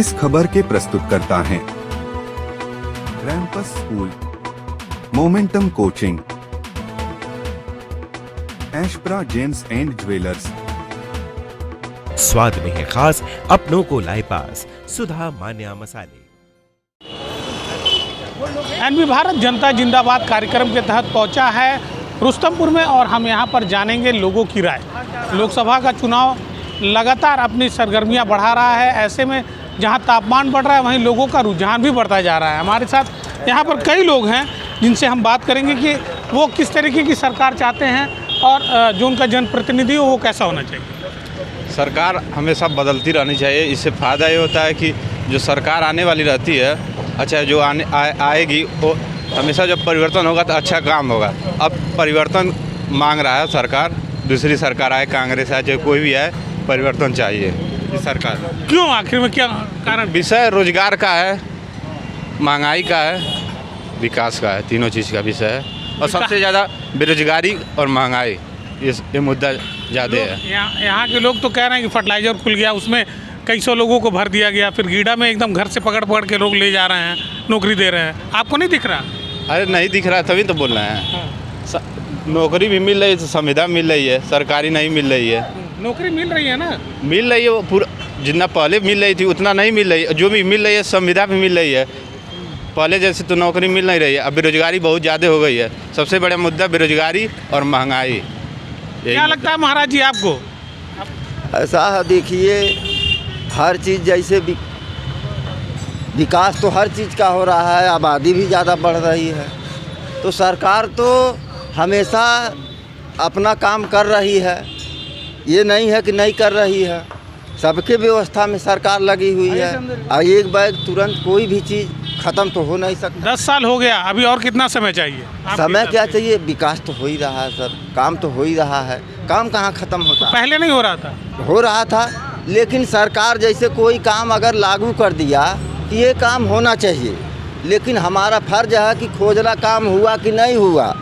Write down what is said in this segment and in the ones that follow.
इस खबर के प्रस्तुतकर्ता हैं रैंपस स्कूल, मोमेंटम कोचिंग, एशप्रा जेम्स एंड ज्वेलर्स। स्वाद में है खास, अपनों को लाए पास, सुधा मान्या मसाले। एनबी भारत जनता जिंदाबाद कार्यक्रम के तहत पहुंचा है रुस्तमपुर में और हम यहां पर जानेंगे लोगों की राय। लोकसभा का चुनाव लगातार अपनी सरगर्मियां बढ़ा रहा है। ऐसे में जहां तापमान बढ़ रहा है वहीं लोगों का रुझान भी बढ़ता जा रहा है। हमारे साथ यहां पर कई लोग हैं जिनसे हम बात करेंगे कि वो किस तरीके की सरकार चाहते हैं और जो उनका जनप्रतिनिधि हो वो कैसा होना चाहिए। सरकार हमेशा बदलती रहनी चाहिए। इससे फ़ायदा ये होता है कि जो सरकार आने वाली रहती है, अच्छा जो आएगी वो हमेशा जब परिवर्तन होगा तो अच्छा काम होगा। अब परिवर्तन मांग रहा है सरकार, दूसरी सरकार आए, कांग्रेस आए, चाहे कोई भी आए, परिवर्तन चाहिए इस सरकार। क्यों, आखिर में क्या कारण? विषय रोजगार का है, महंगाई का है, विकास का है, तीनों चीज़ का विषय है। और सबसे ज़्यादा बेरोजगारी और महंगाई, ये मुद्दा ज़्यादा है। यहाँ के लोग तो कह रहे हैं कि फर्टिलाइजर खुल गया, उसमें कई सौ लोगों को भर दिया गया, फिर गीडा में एकदम घर से पकड़ पकड़ के लोग ले जा रहे हैं, नौकरी दे रहे हैं। आपको नहीं दिख रहा? अरे नहीं दिख रहा, तभी तो बोल रहे हैं। नौकरी भी मिल रही है, संविदा मिल रही है, सरकारी नहीं मिल रही है। नौकरी मिल रही है ना? मिल रही है, वो पूरा जितना पहले मिल रही थी उतना नहीं मिल रही है। जो भी मिल रही है संविदा भी मिल रही है, पहले जैसे तो नौकरी मिल नहीं रही है। अब बेरोजगारी बहुत ज़्यादा हो गई है। सबसे बड़ा मुद्दा बेरोजगारी और महंगाई। क्या लगता है महाराज जी आपको? ऐसा है, देखिए हर चीज़ जैसे विकास तो हर चीज़ का हो रहा है, आबादी भी ज़्यादा बढ़ रही है, तो सरकार तो हमेशा अपना काम कर रही है। ये नहीं है कि नहीं कर रही है, सबके व्यवस्था में सरकार लगी हुई है। और एक बैग तुरंत कोई भी चीज़ ख़त्म तो हो नहीं सकता। 10 साल हो गया, अभी और कितना समय चाहिए? समय क्या चाहिए? विकास तो हो ही रहा है सर, काम तो हो ही रहा है। काम कहाँ ख़त्म होता है? पहले नहीं हो रहा था? हो रहा था, लेकिन सरकार जैसे कोई काम अगर लागू कर दिया कि ये काम होना चाहिए, लेकिन हमारा फर्ज है कि खोजना काम हुआ कि नहीं हुआ।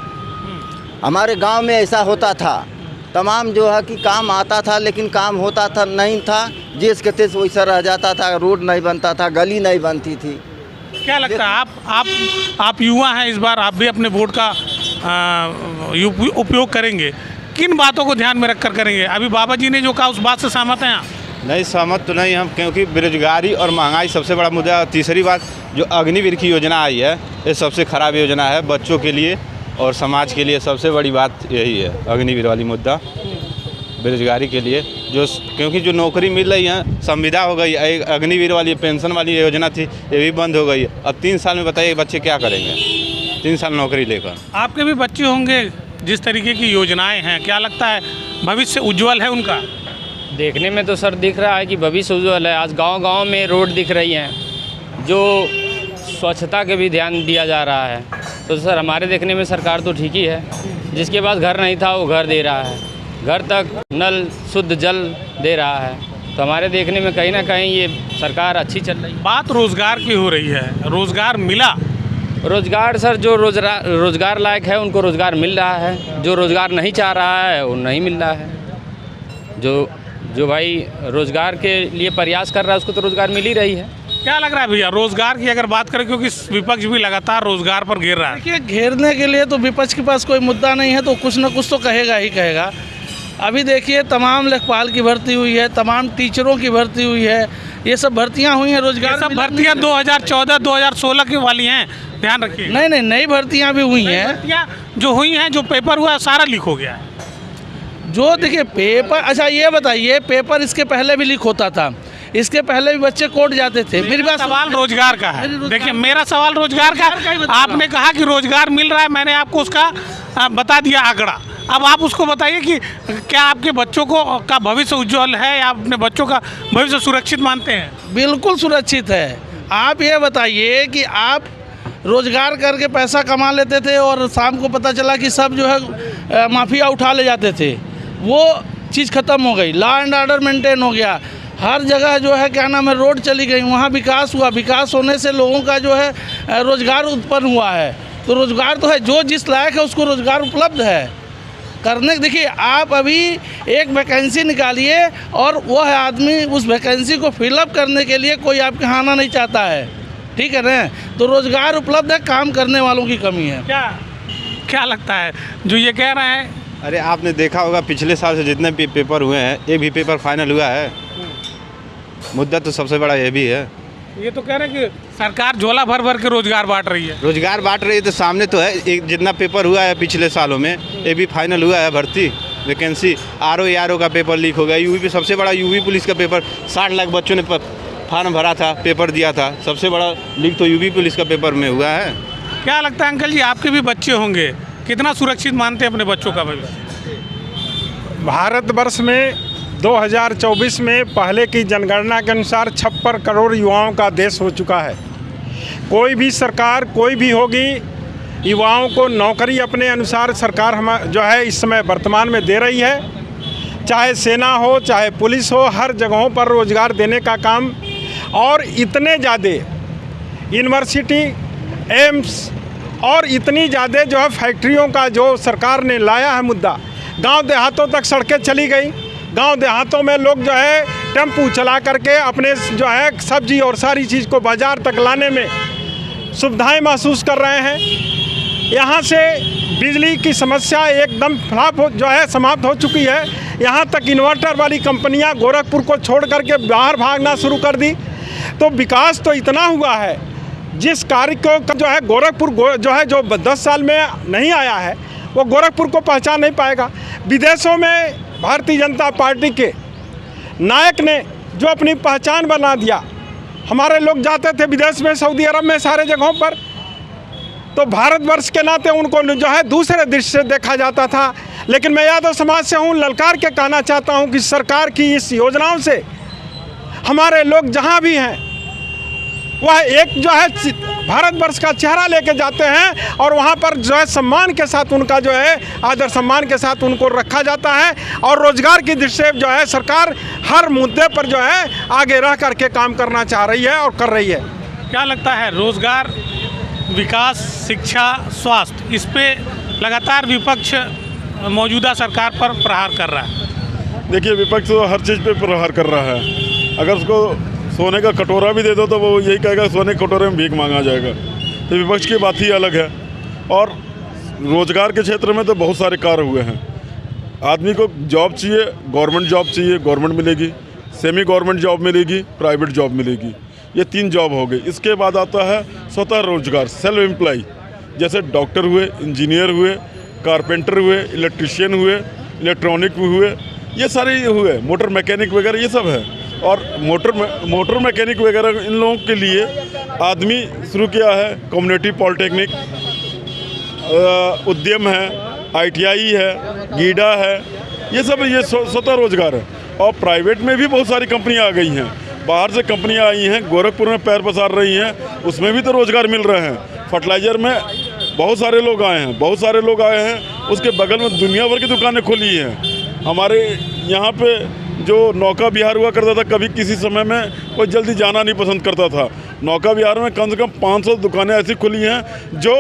हमारे गांव में ऐसा होता था, तमाम जो है कि काम आता था लेकिन काम होता था नहीं था, जिस के तेज वैसा रह जाता था, रोड नहीं बनता था, गली नहीं बनती थी। क्या लगता है आप युवा हैं, इस बार आप भी अपने वोट का उपयोग करेंगे, किन बातों को ध्यान में रखकर करेंगे? अभी बाबा जी ने जो कहा उस बात से सहमत हैं आप? नहीं, सहमत तो नहीं हम, क्योंकि बेरोजगारी और महंगाई सबसे बड़ा मुद्दा है। तीसरी बात, जो अग्निवीर की योजना आई है, ये सबसे ख़राब योजना है बच्चों के लिए और समाज के लिए। सबसे बड़ी बात यही है, अग्निवीर वाली मुद्दा बेरोजगारी के लिए। जो क्योंकि जो नौकरी मिल रही है, संविदा हो गई, अग्निवीर वाली पेंशन वाली योजना थी, ये भी बंद हो गई। अब 3 साल में बताइए बच्चे क्या करेंगे 3 साल नौकरी लेकर? आपके भी बच्चे होंगे, जिस तरीके की योजनाएं हैं, क्या लगता है भविष्य उज्जवल है उनका? देखने में तो सर दिख रहा है कि भविष्य उज्जवल है। आज गांव-गांव में रोड दिख रही हैं, जो स्वच्छता के भी ध्यान दिया जा रहा है। तो सर हमारे देखने में सरकार तो ठीक ही है। जिसके पास घर नहीं था वो घर दे रहा है, घर तक नल शुद्ध जल दे रहा है। तो हमारे देखने में कहीं ना कहीं ये सरकार अच्छी चल रही है। बात रोज़गार की हो रही है, रोज़गार मिला? रोज़गार सर, जो रोज़गार लायक है उनको रोज़गार मिल रहा है, जो रोज़गार नहीं चाह रहा है वो नहीं मिल रहा है। जो भाई रोज़गार के लिए प्रयास कर रहा है उसको तो रोज़गार मिल ही रही है। क्या लग रहा है भैया रोज़गार की अगर बात करें, क्योंकि विपक्ष भी लगातार रोज़गार पर घेर रहा है? देखिए, घेरने के लिए तो विपक्ष के पास कोई मुद्दा नहीं है, तो कुछ न कुछ तो कहेगा ही कहेगा। अभी देखिए तमाम लेखपाल की भर्ती हुई है, तमाम टीचरों की भर्ती हुई है, ये सब भर्तियां हुई हैं। रोजगार सब भर्तियां 2014-2016 की वाली हैं, ध्यान रखिए। नहीं, नई भर्तियां भी हुई हैं। भर्तियां जो हुई हैं, जो पेपर हुआ है सारा लीक हो गया है। जो देखिए पेपर, अच्छा ये बताइए, पेपर इसके पहले भी लीक होता था, इसके पहले भी बच्चे कोर्ट जाते थे। मेरी बात, सवाल रोजगार का है। देखिए मेरा सवाल रोजगार का, आपने कहा कि रोजगार मिल रहा है, मैंने आपको उसका बता दिया आंकड़ा। अब आप उसको बताइए कि क्या आपके बच्चों का भविष्य उज्जवल है या अपने बच्चों का भविष्य सुरक्षित मानते हैं? बिल्कुल सुरक्षित है। आप ये बताइए कि आप रोजगार करके पैसा कमा लेते थे और शाम को पता चला कि सब जो है माफिया उठा ले जाते थे, वो चीज़ ख़त्म हो गई। लॉ एंड ऑर्डर मेंटेन हो गया, हर जगह जो है क्या नाम है रोड चली गई, वहाँ विकास हुआ। विकास होने से लोगों का जो है रोज़गार उत्पन्न हुआ है। तो रोज़गार तो है, जो जिस लायक है उसको रोज़गार उपलब्ध है। करने, देखिए आप अभी एक वैकेंसी निकालिए और वह आदमी उस वैकेंसी को फिलअप करने के लिए कोई आपके यहाँ आना नहीं चाहता है, ठीक है ना। तो रोज़गार उपलब्ध है, काम करने वालों की कमी है। क्या लगता है जो ये कह रहे हैं? अरे आपने देखा होगा पिछले साल से जितने भी पेपर हुए हैं, एक भी पेपर फाइनल हुआ है? मुद्दा तो सबसे बड़ा ये भी है। ये तो कह रहे हैं कि सरकार झोला भर भर के रोजगार बांट रही है। रोजगार बांट रही है तो सामने तो है, एक जितना पेपर हुआ है पिछले सालों में, एक भी फाइनल हुआ है भर्ती वैकेंसी। आरओ का पेपर लीक हो गया, यूपी सबसे बड़ा यूपी पुलिस का पेपर 60 लाख बच्चों ने फॉर्म भरा था, पेपर दिया था, सबसे बड़ा लीक तो यूपी पुलिस का पेपर में हुआ है। क्या लगता है अंकल जी, आपके भी बच्चे होंगे, कितना सुरक्षित मानते हैं अपने बच्चों का भविष्य? भारतवर्ष में 2024 में पहले की जनगणना के अनुसार 56 करोड़ युवाओं का देश हो चुका है। कोई भी सरकार कोई भी होगी, युवाओं को नौकरी अपने अनुसार सरकार हम जो है इस समय वर्तमान में दे रही है। चाहे सेना हो, चाहे पुलिस हो, हर जगहों पर रोज़गार देने का काम। और इतने ज़्यादा यूनिवर्सिटी, एम्स और इतनी ज़्यादा जो है फैक्ट्रियों का जो सरकार ने लाया है मुद्दा, गांव देहातों तक सड़कें चली गई। गांव देहातों में लोग जो है टेम्पू चला करके अपने जो है सब्जी और सारी चीज़ को बाज़ार तक लाने में सुविधाएं महसूस कर रहे हैं। यहाँ से बिजली की समस्या एकदम जो है समाप्त हो चुकी है। यहाँ तक इन्वर्टर वाली कंपनियाँ गोरखपुर को छोड़ करके बाहर भागना शुरू कर दी। तो विकास तो इतना हुआ है, जिस कार्य को जो है गोरखपुर जो है जो 10 साल में नहीं आया है, वो गोरखपुर को पहचान नहीं पाएगा। विदेशों में भारतीय जनता पार्टी के नायक ने जो अपनी पहचान बना दिया, हमारे लोग जाते थे विदेश में, सऊदी अरब में, सारे जगहों पर, तो भारतवर्ष के नाते उनको जो है दूसरे दृष्टि से देखा जाता था। लेकिन मैं यादव समाज से हूँ, ललकार के कहना चाहता हूँ कि सरकार की इस योजनाओं से हमारे लोग जहाँ भी हैं वह एक जो है भारतवर्ष का चेहरा लेके जाते हैं और वहाँ पर जो है सम्मान के साथ उनका जो है आदर सम्मान के साथ उनको रखा जाता है। और रोजगार की दृष्टि से जो है सरकार हर मुद्दे पर जो है आगे रह करके काम करना चाह रही है और कर रही है। क्या लगता है रोजगार, विकास, शिक्षा, स्वास्थ्य, इस पे लगातार विपक्ष मौजूदा सरकार पर प्रहार कर रहा है? देखिए, विपक्ष तो हर चीज़ पे प्रहार कर रहा है। अगर उसको सोने का कटोरा भी दे दो तो वो यही कहेगा सोने के कटोरे में भीख मांगा जाएगा। तो विपक्ष की बात ही अलग है। और रोज़गार के क्षेत्र में तो बहुत सारे कार्य हुए हैं। आदमी को जॉब चाहिए, गवर्नमेंट जॉब चाहिए, गवर्नमेंट मिलेगी, सेमी गवर्नमेंट जॉब मिलेगी, प्राइवेट जॉब मिलेगी, ये 3 जॉब हो गई। इसके बाद आता है स्वतः रोजगार, सेल्फ एम्प्लॉय, जैसे डॉक्टर हुए, इंजीनियर हुए, कारपेंटर हुए, इलेक्ट्रिशियन हुए, इलेक्ट्रॉनिक हुए, ये सारे हुए, मोटर मैकेनिक वगैरह ये सब है। और मोटर मैकेनिक वगैरह इन लोगों के लिए आदमी शुरू किया है कम्युनिटी पॉलिटेक्निक, उद्यम है, ITI है, गीडा है, ये सब ये स्वतः रोजगार है। और प्राइवेट में भी बहुत सारी कंपनियां आ गई हैं, बाहर से कंपनियां आई हैं, गोरखपुर में पैर पसार रही हैं, उसमें भी तो रोज़गार मिल रहे हैं। फर्टिलाइज़र में बहुत सारे लोग आए हैं, उसके बगल में दुनिया भर की दुकानें खुली हैं। हमारे यहाँ पे जो नौका विहार हुआ करता था, कभी किसी समय में कोई जल्दी जाना नहीं पसंद करता था। नौका विहार में कम से कम 500 दुकानें ऐसी खुली हैं जो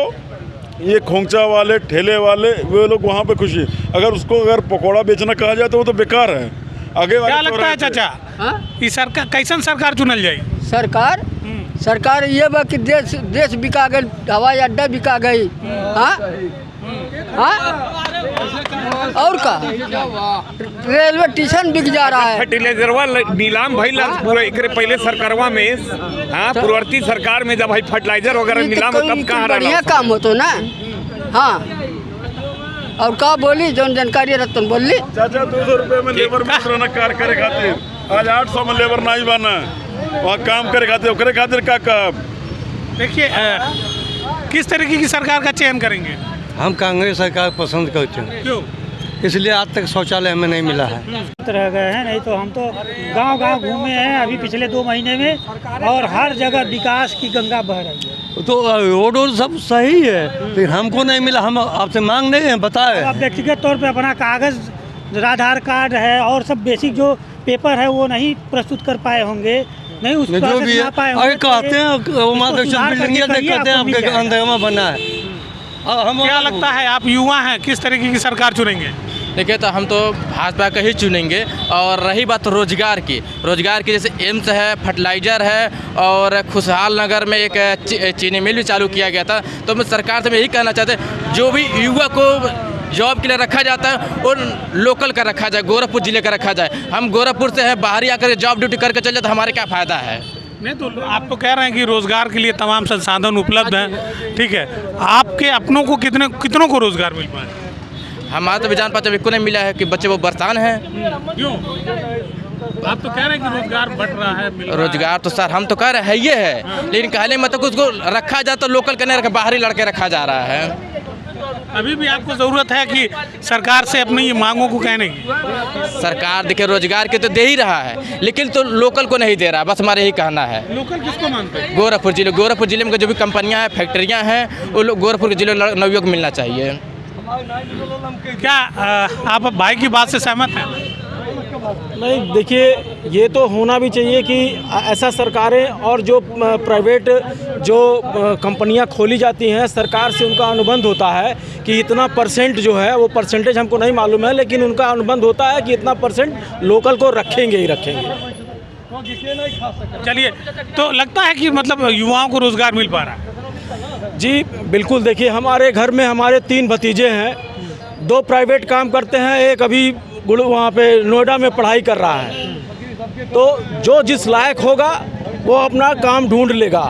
ये खोंचा वाले, ठेले वाले, वे लोग वहाँ पे खुशी। अगर पकौड़ा बेचना कहा जाए तो वो तो बेकार है। आगे क्या लगता है चाचा, ये सरकार कैसन सरकार चुनल जाए? सरकार ये बा कि देश बिका गई, हवाई अड्डा बिका गई। और का रेलवे स्टेशन बिक जा रहा है। फर्टिलाइजरवा नीलाम भइल पूरा एकरे पहले सरकारवा में, पूर्ववर्ती सरकार में जब फर्टिलाइजर वगैरह नीलाम हो तब कहाँ बढ़िया काम होतो ना। हाँ, और का बोली जो जानकारी रतन बोली। चाचा 200 रुपये में लेबर मिल रहा कार्य करे खातिर, आज 800 में लेबर नहीं बना, वहाँ काम करे खातिर का काम। देखिए, किस तरीके की सरकार का चयन करेंगे? हम कांग्रेस सरकार पसंद करते हैं। क्यों? इसलिए आज तक शौचालय हमें नहीं मिला है। रह गए हैं, नहीं तो हम तो गांव घूमे हैं अभी पिछले 2 महीने में, और हर जगह विकास की गंगा बह रही है। तो रोड सब सही है, फिर हमको नहीं मिला। हम आपसे मांग नहीं है, बताए। अब व्यक्तिगत तौर पे अपना कागज, आधार कार्ड है और सब बेसिक जो पेपर है वो नहीं प्रस्तुत कर पाए होंगे, नहीं उस जो भी है। अरे कहते हैं आपके अंदर बना है। क्या लगता है, आप युवा हैं, किस तरीके की सरकार चुनेंगे? देखिए तो हम तो भाजपा का ही चुनेंगे। और रही बात रोजगार की जैसे एम्स है, फर्टिलाइज़र है और खुशहाल नगर में एक चीनी मिल भी चालू किया गया था। तो मैं सरकार से मैं यही कहना चाहते हैं, जो भी युवा को जॉब के लिए रखा जाता है और लोकल का रखा जाए, गोरखपुर ज़िले का रखा जाए। हम गोरखपुर से हैं, बाहरी आकर जॉब ड्यूटी करके चल जाए तो हमारे क्या फ़ायदा है। नहीं तो आप तो कह रहे हैं कि रोजगार के लिए तमाम संसाधन उपलब्ध हैं, ठीक है, आपके अपनों को कितनों को रोजगार मिल पाए? हमारा तो जान पाते को नहीं मिला है कि बच्चे वो बरसान हैं। क्यों? आप तो कह रहे हैं कि रोजगार बढ़ रहा है, मिल रहा रोजगार तो सर हम तो कह रहे हैं ये है, लेकिन कहने मतलब उसको रखा जाए तो लोकल करने रखा, बाहरी लड़के रखा जा रहा है। अभी भी आपको ज़रूरत है कि सरकार से अपनी ये मांगों को कहने की? सरकार देखिए रोजगार के तो दे ही रहा है, लेकिन तो लोकल को नहीं दे रहा, बस हमारा यही कहना है। लोकल किसको मानते हैं? गोरखपुर जिले में जो भी कंपनियां हैं, फैक्ट्रियां हैं, वो लोग गोरखपुर के जिले में नवयुवक को मिलना चाहिए। क्या आप भाई की बात से सहमत हैं? नहीं, देखिए ये तो होना भी चाहिए कि ऐसा सरकारें और जो प्राइवेट जो कंपनियां खोली जाती हैं, सरकार से उनका अनुबंध होता है कि इतना परसेंट जो है, वो परसेंटेज हमको नहीं मालूम है, लेकिन उनका अनुबंध होता है कि इतना परसेंट लोकल को रखेंगे ही रखेंगे। चलिए, तो लगता है कि मतलब युवाओं को रोज़गार मिल पा रहा है? जी बिल्कुल। देखिए हमारे घर में हमारे 3 भतीजे हैं, 2 प्राइवेट काम करते हैं, एक अभी वहाँ पे नोएडा में पढ़ाई कर रहा है। तो जो जिस लायक होगा वो अपना काम ढूंढ लेगा।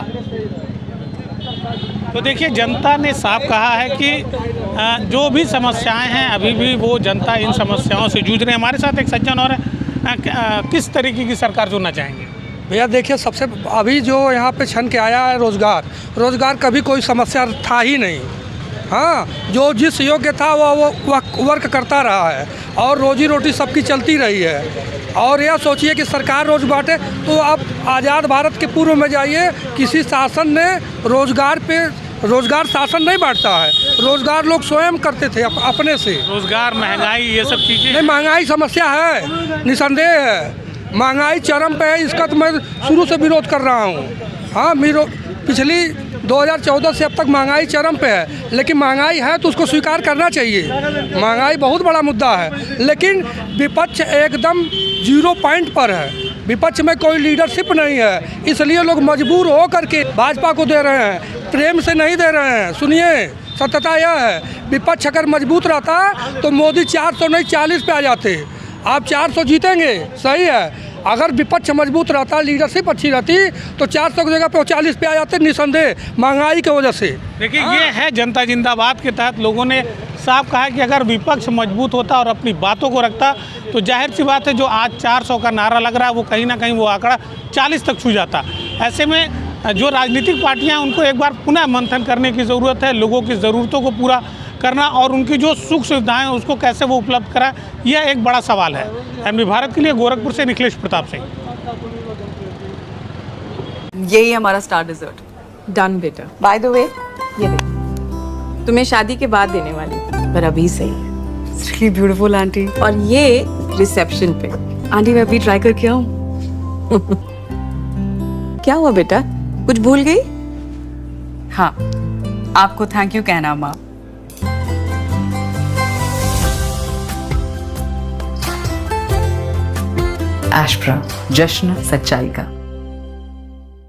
तो देखिए जनता ने साफ कहा है कि जो भी समस्याएं हैं अभी भी वो जनता इन समस्याओं से जूझ रहे हैं। हमारे साथ एक सज्जन और किस तरीके की सरकार चुनना चाहेंगे? भैया देखिए, सबसे अभी जो यहाँ पे छन के आया है रोज़गार कभी कोई समस्या था ही नहीं। हाँ, जो जिस योग्य था वो वर्क करता रहा है और रोजी रोटी सबकी चलती रही है। और यह सोचिए कि सरकार रोज़ बांटे, तो अब आज़ाद भारत के पूर्व में जाइए, किसी शासन ने रोज़गार शासन नहीं बांटता है, रोज़गार लोग स्वयं करते थे अपने से। रोज़गार, महंगाई, ये सब चीज़ें नहीं, महंगाई समस्या है, निसंदेह है, महंगाई चरम पे है। इसका तो मैं शुरू से विरोध कर रहा हूँ। हाँ, पिछली 2014 से अब तक महंगाई चरम पे है, लेकिन महंगाई है तो उसको स्वीकार करना चाहिए। महंगाई बहुत बड़ा मुद्दा है, लेकिन विपक्ष एकदम 0 पॉइंट पर है। विपक्ष में कोई लीडरशिप नहीं है, इसलिए लोग मजबूर हो करके भाजपा को दे रहे हैं, प्रेम से नहीं दे रहे हैं। सुनिए, सत्यता यह है, विपक्ष अगर मजबूत रहता तो मोदी 400 नहीं 40 पे आ जाते। आप 400 जीतेंगे, सही है। अगर विपक्ष मजबूत रहता, लीडरशिप अच्छी रहती, तो 400 की जगह पे 40 पे आ जाते, निसंदेह, महंगाई की वजह से। देखिए, ये है जनता जिंदाबाद के तहत लोगों ने साफ कहा कि अगर विपक्ष मजबूत होता और अपनी बातों को रखता तो जाहिर सी बात है जो आज 400 का नारा लग रहा है वो कहीं ना कहीं वो आंकड़ा 40 तक छू जाता। ऐसे में जो राजनीतिक पार्टियां उनको एक बार पुनः मंथन करने की ज़रूरत है, लोगों की ज़रूरतों को पूरा करना और उनकी जो सुख सुविधाएं उसको कैसे वो उपलब्ध कराए, यह एक बड़ा सवाल है। एमबी भारत के लिए गोरखपुर से निखिलेश प्रताप सिंह। यही हमारा स्टार डिजर्ट। डन बेटा। बाय द वे, ये देख, तुम्हें शादी के बाद देने वाली थी, पर अभी सही है। It's really beautiful aunty. और ये रिसेप्शन पे। आंटी मैं अभी ट्राई करके आऊँ? क्या हुआ बेटा, कुछ भूल गई? हाँ, आपको थैंक यू कहना माँ। एशप्रा, जश्न सच्चाई का।